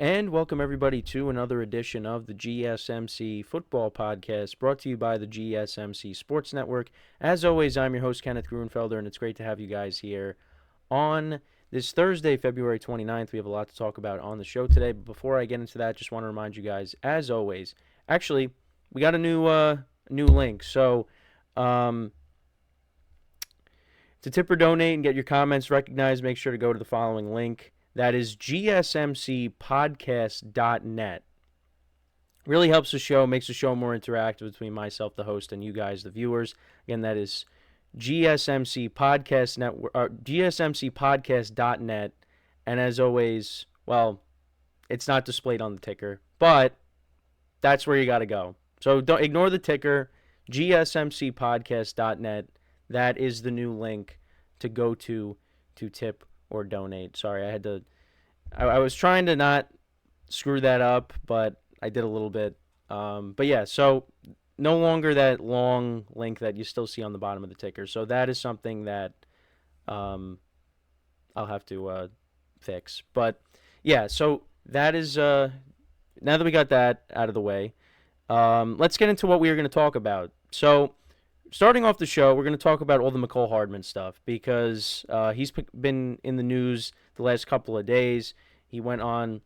And welcome everybody to another edition of the GSMC Football Podcast, brought to you by the GSMC Sports Network. As always, I'm your host, Kenneth, and it's great to have you guys here on this Thursday, February 29th. We have a lot to talk about on the show today, but before I get into that, just want to remind you guys, as always, actually, we got a new link. So, to tip or donate and get your comments recognized, make sure to go to the following link. That is gsmcspodcast.net. Really helps the show, makes the show more interactive between myself, the host, and you guys, the viewers. Again, that is gsmcspodcast.net. And as always, well, it's not displayed on the ticker, but that's where you got to go. So don't ignore the ticker, gsmcpodcast.net. That is the new link to go to tip or donate. Sorry, I was trying to not screw that up, but I did a little bit. But yeah, so no longer that long link that you still see on the bottom of the ticker. So that is something that I'll have to fix. But yeah, so that is, now that we got that out of the way, let's get into what we are going to talk about. So starting off the show, we're going to talk about all the Mecole Hardman stuff because he's been in the news the last couple of days. He went on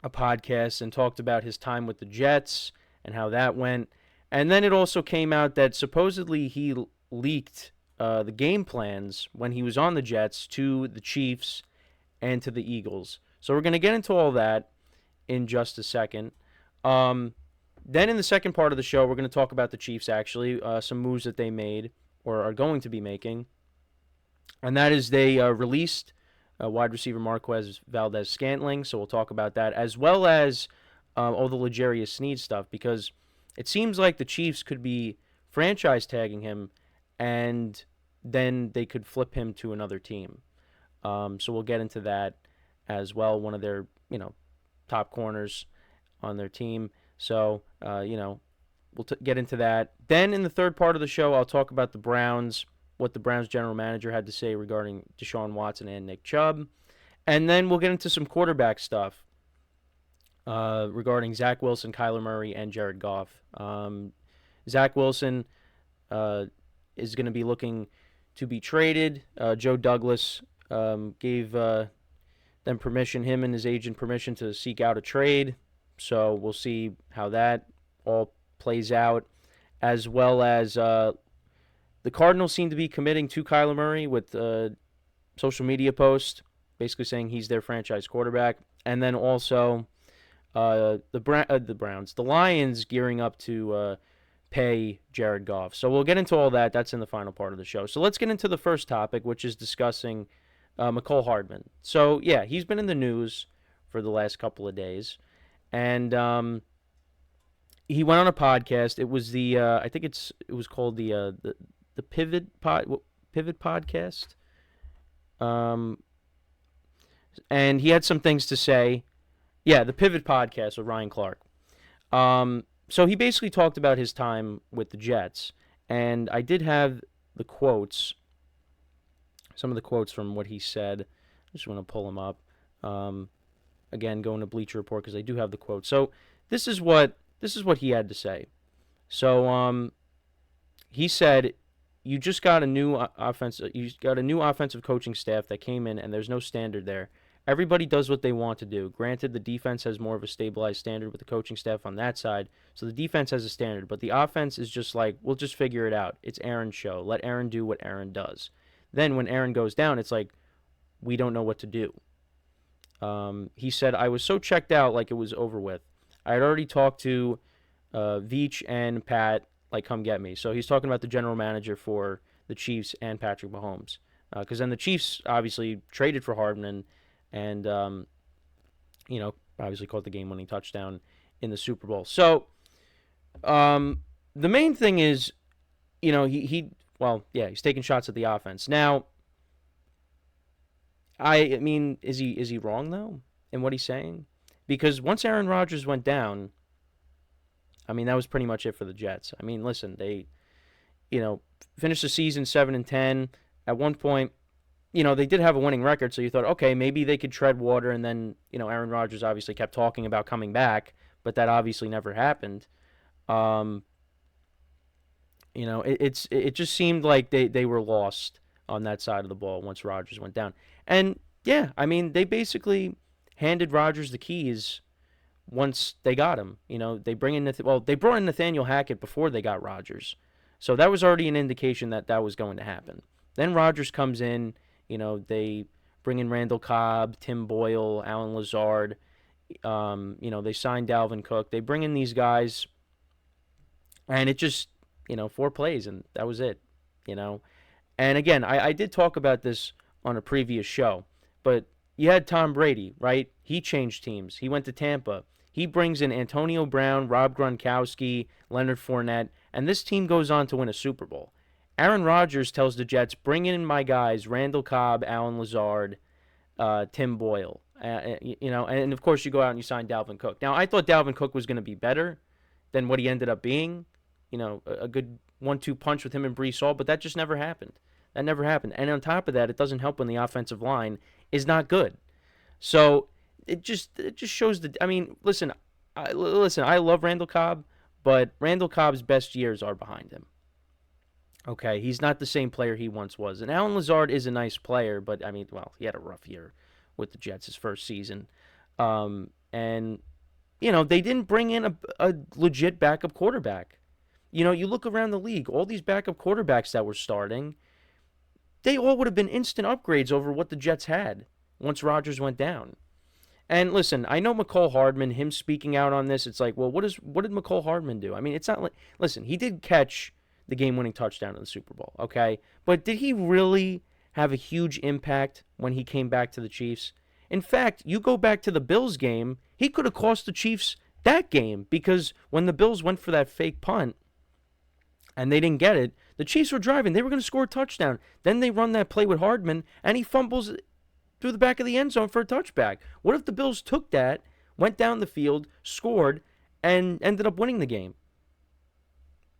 a podcast and talked about his time with the Jets and how that went. And then it also came out that supposedly he leaked the game plans when he was on the Jets to the Chiefs and to the Eagles. So we're going to get into all that in just a second. Then in the second part of the show, we're going to talk about the Chiefs, actually, some moves that they made or are going to be making. And that is they released wide receiver Marquez Valdes-Scantling, so we'll talk about that, as well as all the L'Jarius Sneed stuff, because it seems like the Chiefs could be franchise tagging him, and then they could flip him to another team. So we'll get into that as well, one of their top corners on their team. So, we'll get into that. Then in the third part of the show, I'll talk about the Browns, what the Browns general manager had to say regarding Deshaun Watson and Nick Chubb. And then we'll get into some quarterback stuff regarding Zach Wilson, Kyler Murray, and Jared Goff. Zach Wilson is going to be looking to be traded. Joe Douglas gave them permission, him and his agent permission to seek out a trade. So we'll see how that all plays out, as well as the Cardinals seem to be committing to Kyler Murray with a social media post, basically saying he's their franchise quarterback. And then also the Lions gearing up to pay Jared Goff. So we'll get into all that. That's in the final part of the show. So let's get into the first topic, which is discussing Mecole Hardman. So yeah, he's been in the news for the last couple of days. And he went on a podcast. It was the I think it was called the Pivot Podcast. And he had some things to say. Yeah, the Pivot Podcast with Ryan Clark. So he basically talked about his time with the Jets, and I did have the quotes. Some of the quotes from what he said. I just want to pull them up. Again, going to Bleacher Report because I do have the quote. So this is what he had to say. So he said, "You just got a new offensive coaching staff that came in, and there's no standard there. Everybody does what they want to do. Granted, the defense has more of a stabilized standard with the coaching staff on that side, so the defense has a standard. But the offense is just like, we'll just figure it out. It's Aaron's show. Let Aaron do what Aaron does. Then when Aaron goes down, it's like, we don't know what to do." He said, "I was so checked out like it was over with. I had already talked to Veach and Pat, like, come get me." So he's talking about the general manager for the Chiefs and Patrick Mahomes. Because then the Chiefs obviously traded for Hardman and, obviously caught the game-winning touchdown in the Super Bowl. So the main thing is, he's taking shots at the offense. Now, I mean, is he wrong, though, in what he's saying? Because once Aaron Rodgers went down, I mean, that was pretty much it for the Jets. I mean, listen, they, finished the season 7-10. At one point, they did have a winning record, so you thought, okay, maybe they could tread water, and then, Aaron Rodgers obviously kept talking about coming back, but that obviously never happened. Um, it just seemed like they were lost on that side of the ball once Rodgers went down. And yeah, I mean, they basically handed Rodgers the keys once they got him. They they brought in Nathaniel Hackett before they got Rodgers. So that was already an indication that that was going to happen. Then Rodgers comes in, they bring in Randall Cobb, Tim Boyle, Alan Lazard. They signed Dalvin Cook. They bring in these guys, and it just, 4 plays, and that was it. And again, I did talk about this on a previous show, but you had Tom Brady, right? He changed teams. He went to Tampa. He brings in Antonio Brown, Rob Gronkowski, Leonard Fournette, and this team goes on to win a Super Bowl. Aaron Rodgers tells the Jets, bring in my guys, Randall Cobb, Alan Lazard, Tim Boyle. And of course you go out and you sign Dalvin Cook. Now, I thought Dalvin Cook was going to be better than what he ended up being. A good 1-2 punch with him and Breece Hall, but that just never happened. That never happened. And on top of that, it doesn't help when the offensive line is not good. So it just shows I mean, listen, I love Randall Cobb, but Randall Cobb's best years are behind him. Okay, he's not the same player he once was. And Alan Lazard is a nice player, but I mean, well, he had a rough year with the Jets his first season. And they didn't bring in a legit backup quarterback. You look around the league, all these backup quarterbacks that were starting, they all would have been instant upgrades over what the Jets had once Rodgers went down. And listen, I know Mecole Hardman, him speaking out on this, it's like, well, what did Mecole Hardman do? I mean, it's not like, listen, he did catch the game-winning touchdown in the Super Bowl, okay? But did he really have a huge impact when he came back to the Chiefs? In fact, you go back to the Bills game, he could have cost the Chiefs that game because when the Bills went for that fake punt and they didn't get it, the Chiefs were driving. They were going to score a touchdown. Then they run that play with Hardman, and he fumbles through the back of the end zone for a touchback. What if the Bills took that, went down the field, scored, and ended up winning the game?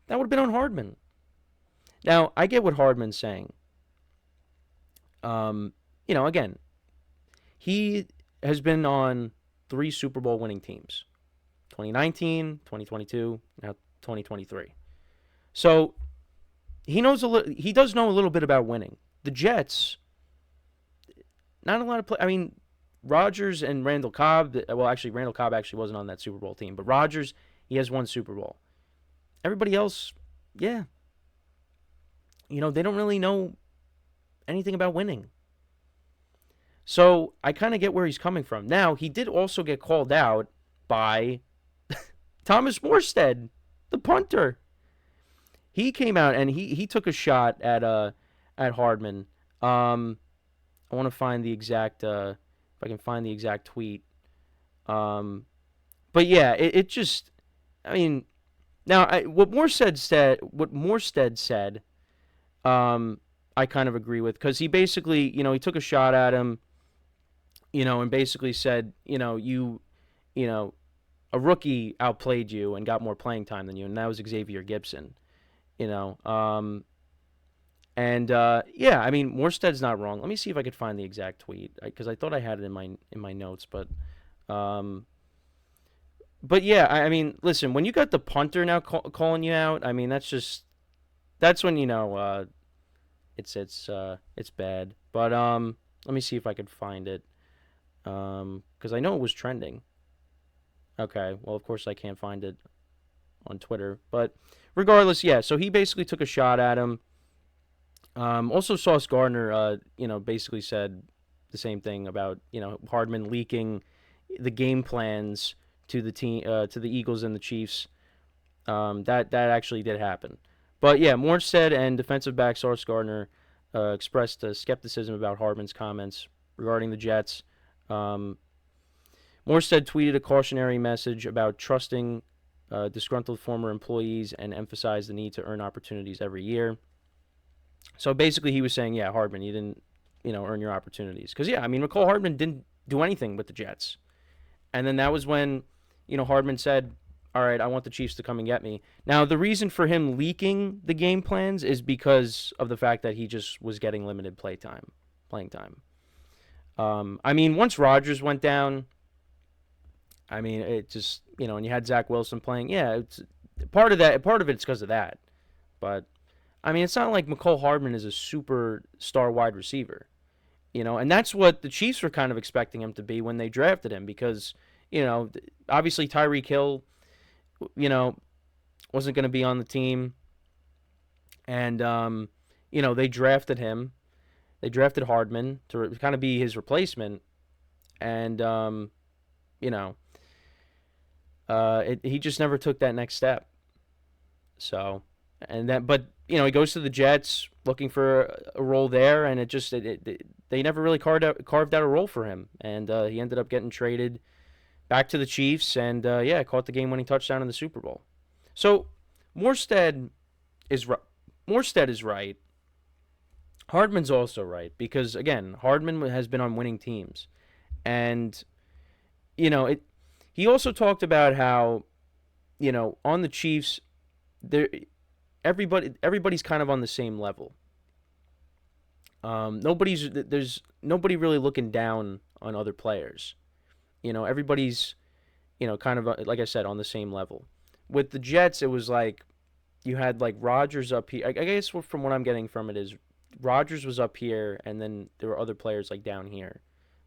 That would have been on Hardman. Now, I get what Hardman's saying. Again, he has been on 3 Super Bowl winning teams. 2019, 2022, now 2023. So, he does know a little bit about winning. The Jets, not a lot of play. I mean, Rodgers and Randall Cobb, well, actually, Randall Cobb actually wasn't on that Super Bowl team, but Rodgers, he has 1 Super Bowl. Everybody else, yeah. They don't really know anything about winning. So I kind of get where he's coming from. Now, he did also get called out by Thomas Morstead, the punter. He came out and he took a shot at Hardman. I want to find the exact if I can find the exact tweet. But yeah, it just, I mean, now what Morstead said, I kind of agree with, because he basically, he took a shot at him, and basically said, a rookie outplayed you and got more playing time than you, and that was Xavier Gibson, Yeah, I mean, Morstead's not wrong. Let me see if I could find the exact tweet, because I thought I had it in my notes, but yeah, I mean, listen, when you got the punter now calling you out, I mean, that's when it's bad. But let me see if I could find it, because I know it was trending. Okay, well, of course I can't find it on Twitter, but regardless, yeah. So he basically took a shot at him. Also, Sauce Gardner, basically said the same thing about Hardman leaking the game plans to the team, to the Eagles and the Chiefs. That actually did happen. But yeah, Morstead and defensive back Sauce Gardner expressed skepticism about Hardman's comments regarding the Jets. Morstead tweeted a cautionary message about trusting disgruntled former employees and emphasized the need to earn opportunities every year. So basically he was saying, yeah, Hardman, you didn't, earn your opportunities. Because, yeah, I mean, Mecole Hardman didn't do anything with the Jets. And then that was when, Hardman said, all right, I want the Chiefs to come and get me. Now, the reason for him leaking the game plans is because of the fact that he just was getting limited play time. playing time. I mean, once Rodgers went down, I mean, it just, and you had Zach Wilson playing. Yeah, it's part of that. Part of it's because of that. But I mean, it's not like Mecole Hardman is a superstar wide receiver, and that's what the Chiefs were kind of expecting him to be when they drafted him because, obviously Tyreek Hill, wasn't going to be on the team, and they drafted him. They drafted Hardman to kind of be his replacement, and he just never took that next step. So, but he goes to the Jets looking for a role there, and they never really carved out a role for him, and he ended up getting traded back to the Chiefs, and caught the game-winning touchdown in the Super Bowl. So, Morstead is right. Hardman's also right because again, Hardman has been on winning teams, and he also talked about how on the Chiefs, everybody's kind of on the same level. There's nobody really looking down on other players. Everybody's kind of like I said on the same level. With the Jets, it was like you had like Rodgers up here. I guess from what I'm getting from it is Rodgers was up here, and then there were other players like down here.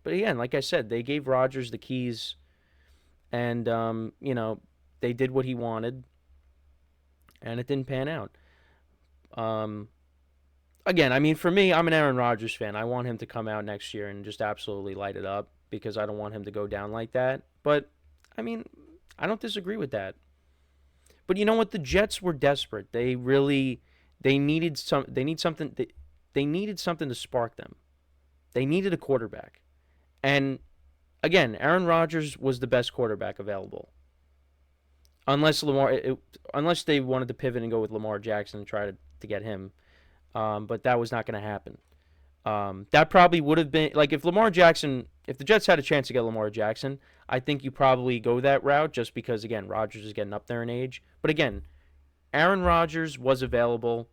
But again, like I said, they gave Rodgers the keys, and they did what he wanted, and it didn't pan out. Again, I mean, for me, I'm an Aaron Rodgers fan. I want him to come out next year and just absolutely light it up because I don't want him to go down like that. But I mean, I don't disagree with that. But you know what? The Jets were desperate. They needed something to spark them. They needed a quarterback. And again, Aaron Rodgers was the best quarterback available. Unless they wanted to pivot and go with Lamar Jackson and try to get him. But that was not going to happen. That probably would have been like if the Jets had a chance to get Lamar Jackson, I think you probably go that route just because again, Rodgers is getting up there in age. But again, Aaron Rodgers was available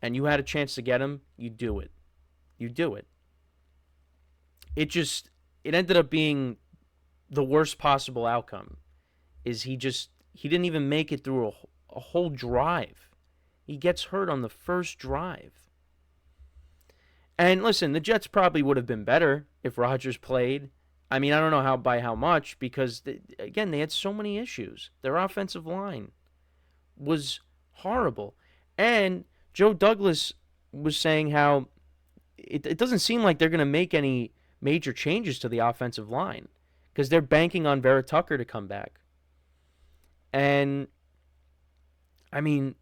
and you had a chance to get him, you do it. It ended up being the worst possible outcome. He didn't even make it through a whole drive. He gets hurt on the first drive. And listen, the Jets probably would have been better if Rodgers played. I mean, I don't know by how much because, again, they had so many issues. Their offensive line was horrible. And Joe Douglas was saying how it doesn't seem like they're going to make any major changes to the offensive line because they're banking on Vera Tucker to come back. And, I mean,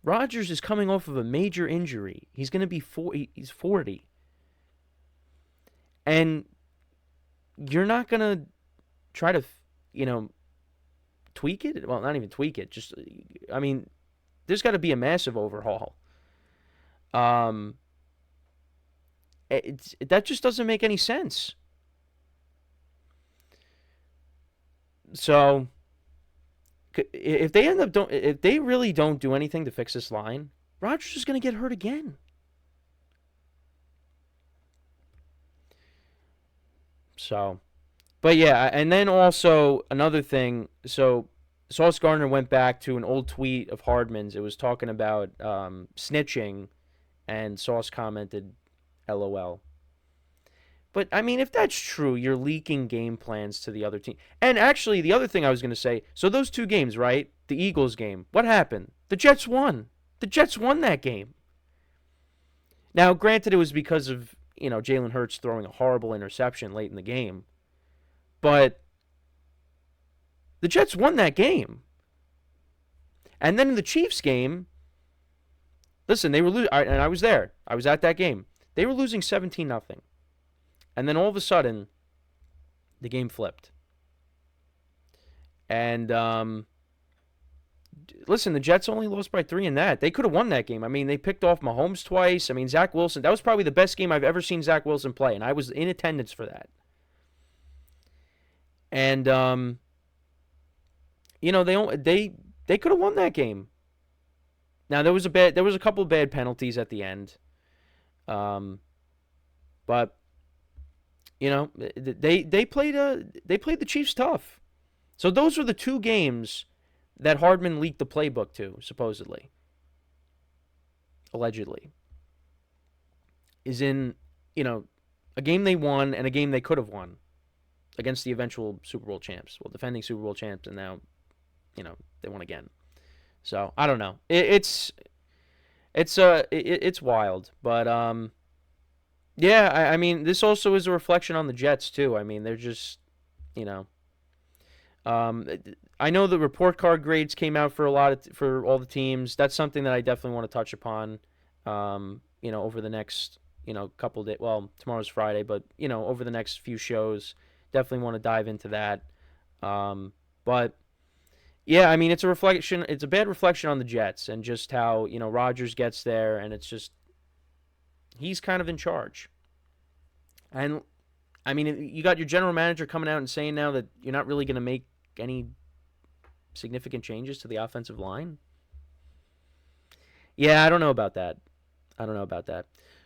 Rodgers is coming off of a major injury. He's going to be he's 40. And you're not going to try to, tweak it? Well, not even tweak it. Just, I mean, there's got to be a massive overhaul. That just doesn't make any sense. So if they really don't do anything to fix this line, Rodgers is going to get hurt again. So, but yeah, and then also another thing. So Sauce Gardner went back to an old tweet of Hardman's. It was talking about snitching, and Sauce commented, "LOL." But, I mean, if that's true, you're leaking game plans to the other team. And actually, the other thing I was going to say, so those two games, right? The Eagles game, what happened? The Jets won. The Jets won that game. Now, granted, it was because of, Jalen Hurts throwing a horrible interception late in the game. But the Jets won that game. And then in the Chiefs game, listen, they were losing, and I was there. I was at that game. They were losing 17-0. And then all of a sudden, the game flipped. And, listen, the Jets only lost by 3 in that. They could have won that game. I mean, they picked off Mahomes twice. I mean, Zach Wilson, that was probably the best game I've ever seen Zach Wilson play, and I was in attendance for that. And, they could have won that game. Now, there was a couple bad penalties at the end. But they played the Chiefs tough. So those were the two games that Hardman leaked the playbook to, supposedly, allegedly. Is in a game they won and a game they could have won against the eventual Super Bowl champs. Well, defending Super Bowl champs, and now they won again. So I don't know. It's wild, but yeah. I mean, this also is a reflection on the Jets too. I mean, they're just you know. I know the report card grades came out for for all the teams. That's something that I definitely want to touch upon. Over the next couple of days. Well, tomorrow's Friday, but over the next few shows, definitely want to dive into that. But yeah, I mean, it's a reflection. It's a bad reflection on the Jets and just how Rodgers gets there, and it's just he's kind of in charge. And I mean, you got your general manager coming out and saying now that you're not really going to make any significant changes to the offensive line. Yeah, I don't know about that.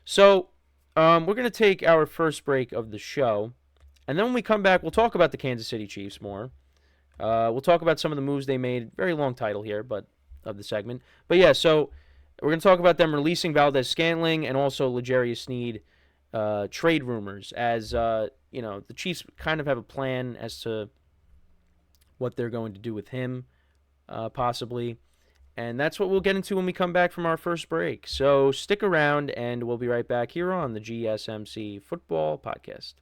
So, we're going to take our first break of the show. And then when we come back, we'll talk about the Kansas City Chiefs more. We'll talk about some of the moves they made. Very long title here, but of the segment. But yeah, so we're going to talk about them releasing Valdez-Scantling and also L'Jarius Sneed trade rumors as, the Chiefs kind of have a plan as to what they're going to do with him, possibly. And that's what we'll get into when we come back from our first break. So stick around, and we'll be right back here on the GSMC Football Podcast.